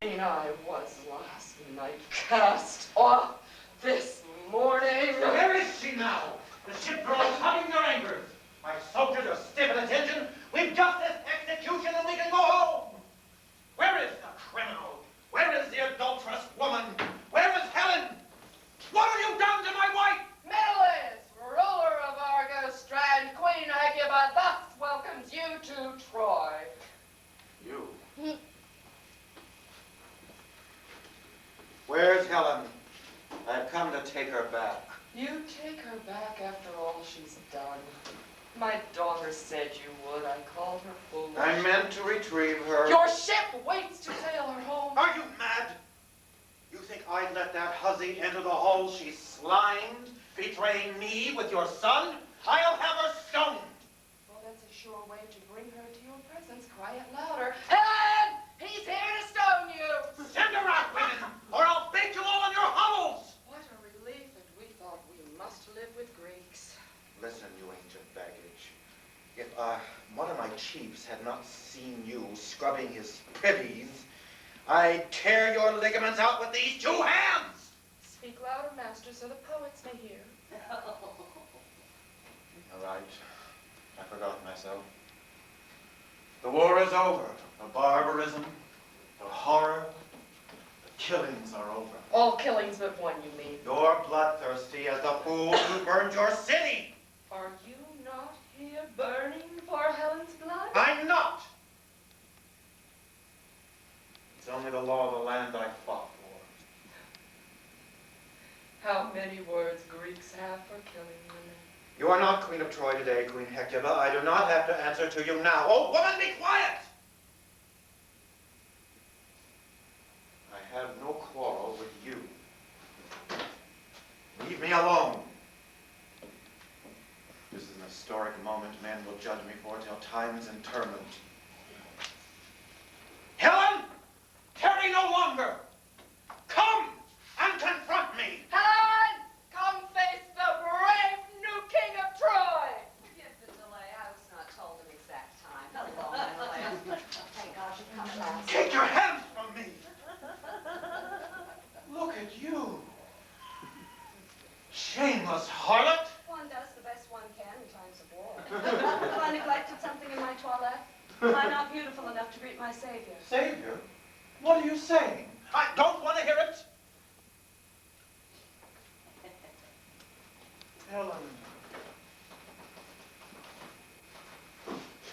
I was last night cast off this morning. Where is she now? The ship girl's hugging their anchors. My soldiers are stiff at attention. We've justice, execution, and we can go home. Where is the criminal? Where is the adulterous woman? Where is Helen? What have you done to my wife? Menelaus, ruler of Argos, Strand, Queen Hecuba, thus welcomes you to Troy. You? Where's Helen? I've come to take her back. You take her back after all she's done. My daughter said you would. I called her foolish. I meant to retrieve her. Your ship waits to sail her home. Are you mad? You think I'd let that hussy enter the hole she slimed, betraying me with your son? I'll have her stoned. Well, that's a sure way to bring her to your presence. Cry it louder. Helen! He's here to stone you! Send her out, women, or I'll bait you all in your hovels! What a relief, and we thought we must live with Greeks. Listen, you ancient baggage. If one of my chiefs had not seen you scrubbing his privies, I'd tear your ligaments out with these two hands! Speak louder, master, so the poets may hear. All right. I forgot myself. The war is over. The barbarism, the horror, the killings are over. All killings but one, you mean. You're bloodthirsty as the fools who burned your city. Are you not here burning for Helen's blood? I'm not. It's only the law of the land I fought for. How many words Greeks have for killing women. You are not Queen of Troy today, Queen Hecuba. I do not have to answer to you now. Oh, woman, be quiet! I have no quarrel with you. Leave me alone. This is an historic moment men will judge me for till time's interment. Helen! Tarry no longer! Come and confront me! Helen! Come face the brave new king of Troy! Forgive the delay. I was not told an exact time. Hello, Helen. Thank God you've come at last. Take your hands from me! Look at you. Shameless harlot! One does the best one can in times of war. Have I neglected something in my toilette? Am I not beautiful enough to greet my savior? Savior? What are you saying? I don't want to hear it. Helen.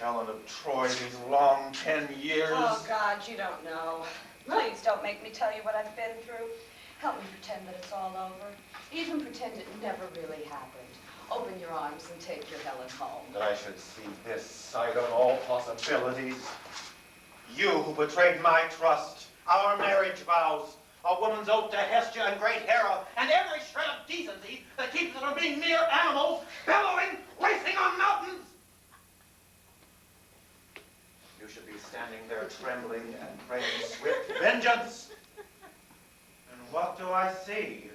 Helen of Troy, these long 10 years. Oh, God, you don't know. Please don't make me tell you what I've been through. Help me pretend that it's all over. Even pretend it never really happened. Open your arms and take your Helen home. That I should see this side of all possibilities. You who betrayed my trust, our marriage vows, a woman's oath to Hestia and great Hera, and every shred of decency that keeps us from being mere animals, bellowing, racing on mountains. You should be standing there trembling and praying swift vengeance. And what do I see?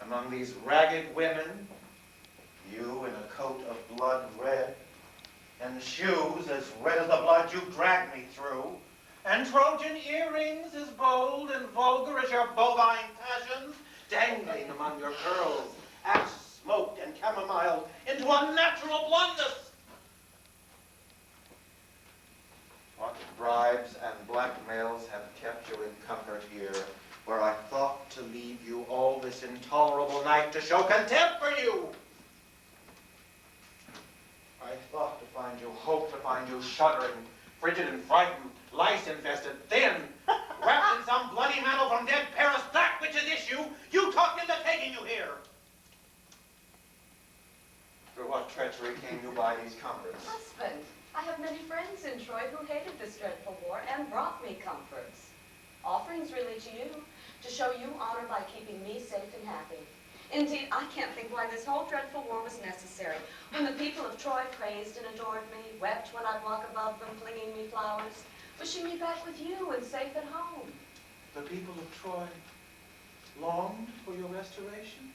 Among these ragged women, you in a coat of blood red, and shoes as red as the blood you dragged me through, and Trojan earrings as bold and vulgar as your bovine passions, dangling among your curls, ash-smoked and chamomiled into unnatural blondness. What bribes and blackmails have kept you in comfort here, where I thought to leave you all this intolerable night to show contempt for you? I thought to find you, hoped to find you shuddering, frigid and frightened, lice-infested, thin, wrapped in some bloody mantle from dead Paris, that which is issue, you talked into taking you here. Through what treachery came you by these comforts? Husband, I have many friends in Troy who hated this dreadful war and brought me comforts. Offerings really to you, to show you honor by keeping me safe and happy. Indeed, I can't think why this whole dreadful war was necessary. When the people of Troy praised and adored me, wept when I'd walk above them, flinging me flowers, wishing me back with you and safe at home. The people of Troy longed for your restoration?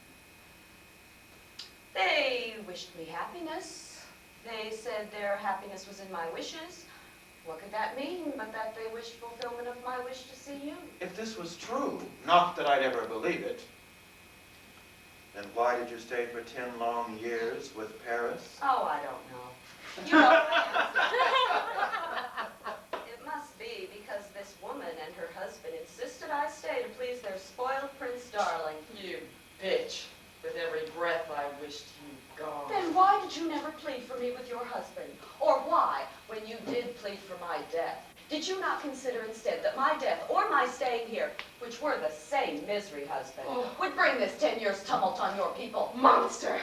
They wished me happiness. They said their happiness was in my wishes. What could that mean but that they wished fulfillment of my wish to see you? If this was true, not that I'd ever believe it, then why did you stay for 10 long years with Paris? Oh, I don't know. You know the answer. It must be because this woman and her husband insisted I stay to please their spoiled Prince Darling. You bitch. With every breath I wished you gone. Then why did you never plead for me with your husband? Or why, when you did plead for my death, did you not consider instead that my death or my staying here, which were the same misery, husband, would bring this 10 years' tumult on your people? Monster!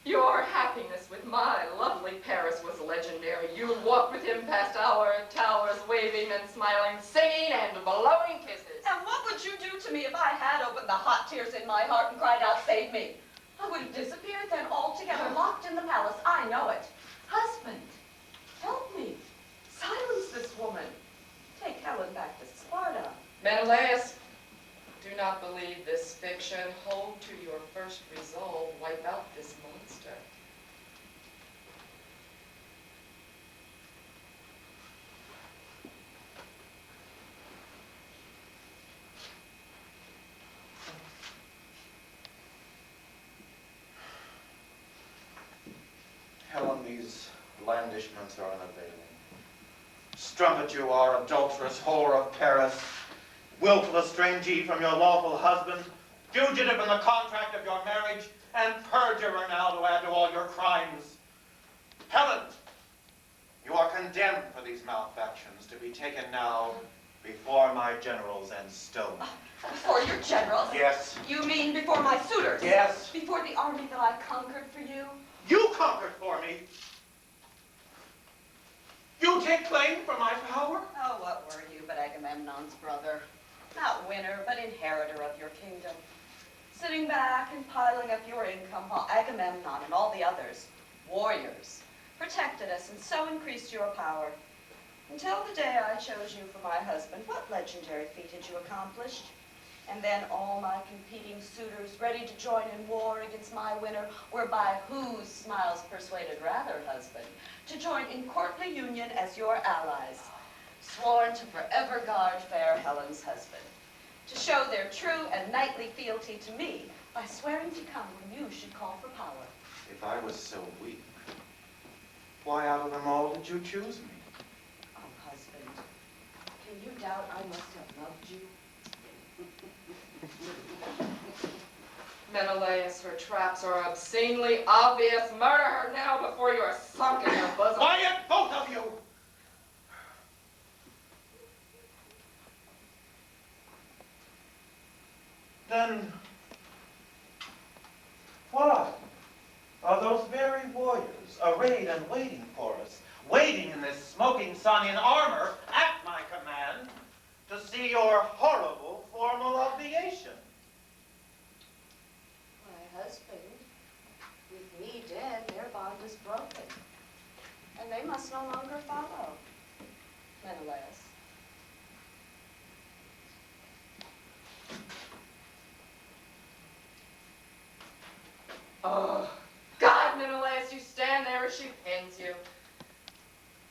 Your happiness with my lovely Paris was legendary. You walked with him past our towers, waving and smiling, singing and blowing kisses. And what would you do to me if I had opened the hot tears in my heart and cried out, save me? I would have disappeared then altogether, locked in the palace. I know it. Husband, help me. Silence this woman. Take Helen back to Sparta. Menelaus, do not believe this fiction. Hold to your first resolve. Wipe out this monster. Helen, these blandishments are unavailing. Strumpet you are, adulterous whore of Paris, willful estrangee from your lawful husband, fugitive in the contract of your marriage, and perjurer now to add to all your crimes. Helen, you are condemned for these malefactions to be taken now before my generals and stoned. Before your generals? Yes. You mean before my suitors? Yes. Before the army that I conquered for you? You conquered for me. You take claim for my power? Oh, what were you but Agamemnon's brother? Not winner, but inheritor of your kingdom. Sitting back and piling up your income while Agamemnon and all the others, warriors, protected us and so increased your power. Until the day I chose you for my husband, what legendary feat had you accomplished? And then all my competing suitors ready to join in war against my winner were by whose smiles persuaded rather, husband, to join in courtly union as your allies, sworn to forever guard fair Helen's husband, to show their true and knightly fealty to me by swearing to come when you should call for power. If I was so weak, why out of them all did you choose me? Oh, husband, can you doubt I must have loved you? Menelaus, her traps are obscenely obvious. Murder her now before you are sunk in her bosom. Quiet, both of you! Then, why are those very warriors arrayed and waiting for us, waiting in this smoking sun in armor at my command to see your horrible formal obviation? My husband, with me dead, their bond is broken, and they must no longer follow. Menelaus. Oh, God, Menelaus, you stand there as she pins you.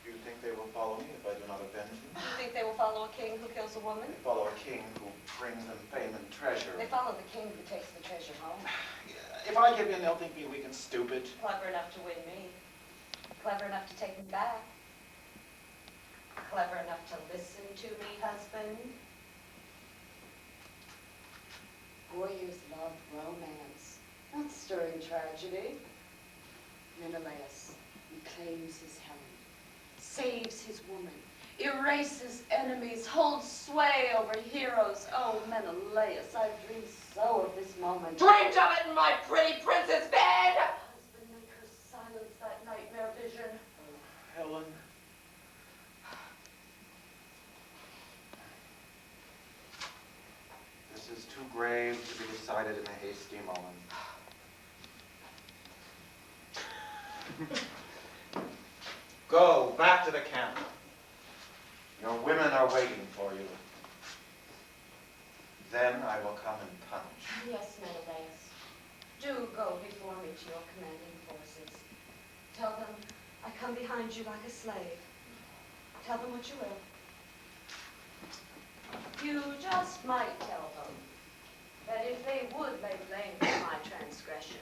Do you think they will follow me if I do not avenge them? You think they will follow a king who kills a woman? They follow a king who brings them fame and treasure. They follow the king who takes the treasure home. If I give in, they'll think me weak and stupid. Clever enough to win me. Clever enough to take me back. Clever enough to listen to me, husband. Warriors love romance, not stirring tragedy. Menelaus reclaims his Helen, saves his woman, erases enemies, holds sway over heroes. Oh, Menelaus, I've dreamed so of this moment. Dreamed of it in my pretty princess bed! Husband, make her silence that nightmare vision. Oh, Helen. This is too grave to be decided in a hasty moment. Go back to the camp. Your women are waiting for you. Then I will come and punish. Yes, Menelaus. Do go before me to your commanding forces. Tell them I come behind you like a slave. Tell them what you will. You just might tell them that if they would lay blame for my transgression,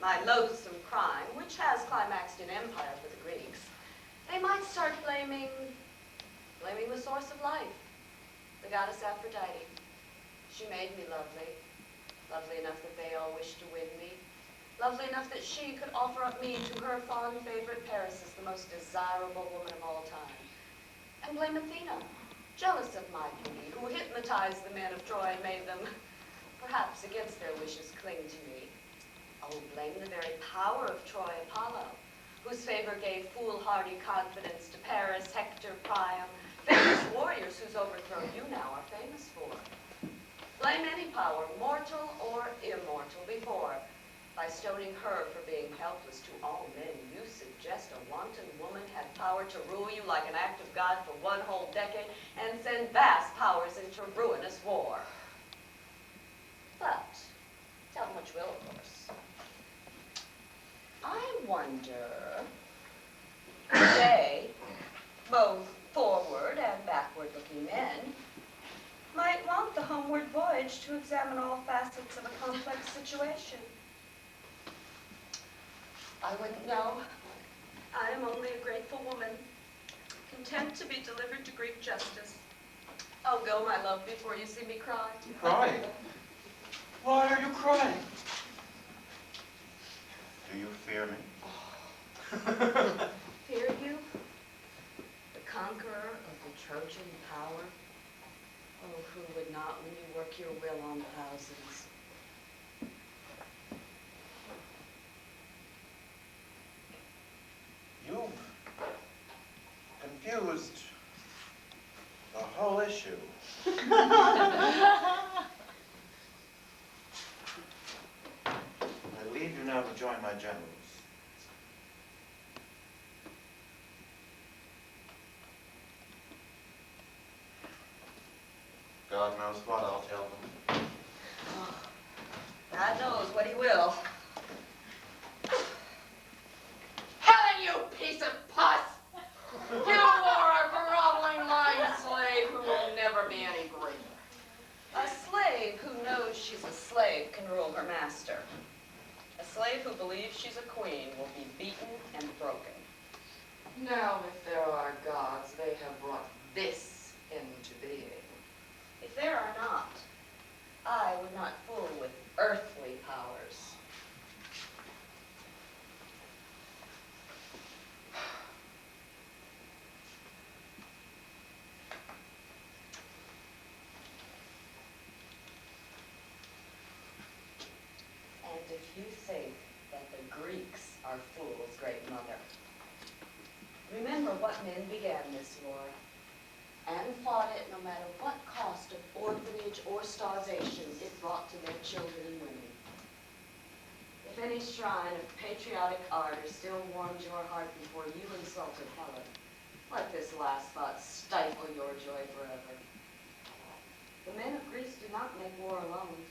my loathsome crime, which has climaxed in empire for the Greeks, they might start blaming the source of life, the goddess Aphrodite. She made me lovely, lovely enough that they all wished to win me, lovely enough that she could offer up me to her fond favorite Paris as the most desirable woman of all time. And blame Athena, jealous of my beauty, who hypnotized the men of Troy and made them, perhaps against their wishes, cling to me. Oh, blame the very power of Troy Apollo, whose favor gave foolhardy confidence to Paris, Hector, Priam, famous warriors whose overthrow you now are famous for. Blame any power, mortal or immortal, before, by stoning her for being helpless to all men. You suggest a wanton woman had power to rule you like an act of God for one whole decade and send vast powers into ruinous war. But, tell them what you will, of course. I wonder if they, both forward and backward-looking men, might want the homeward voyage to examine all facets of a complex situation. I wouldn't know. I am only a grateful woman, content to be delivered to Greek justice. Oh, go, my love, before you see me cry. Crying? Why are you crying? Do you fear me? Fear you? The conqueror of the Trojan power? Oh, who would not when you work your will on thousands? You've confused the whole issue. I leave you now to join my generals. God knows what I'll tell them. Oh, God knows what he will. Helen, you piece of pus! You are a groveling line slave who will never be any greater. A slave who knows she's a slave can rule her master. A slave who believes she's a queen will be beaten and broken. Now, if there are gods, they have brought this into being. If there are not, I would not fool with earthly powers. And if you think that the Greeks are fools, Great Mother, remember what men began this war and fought it no matter what cost of orphanage or starvation it brought to their children and women. If any shrine of patriotic ardor still warms your heart before you insulted Helen, let this last thought stifle your joy forever. The men of Greece did not make war alone.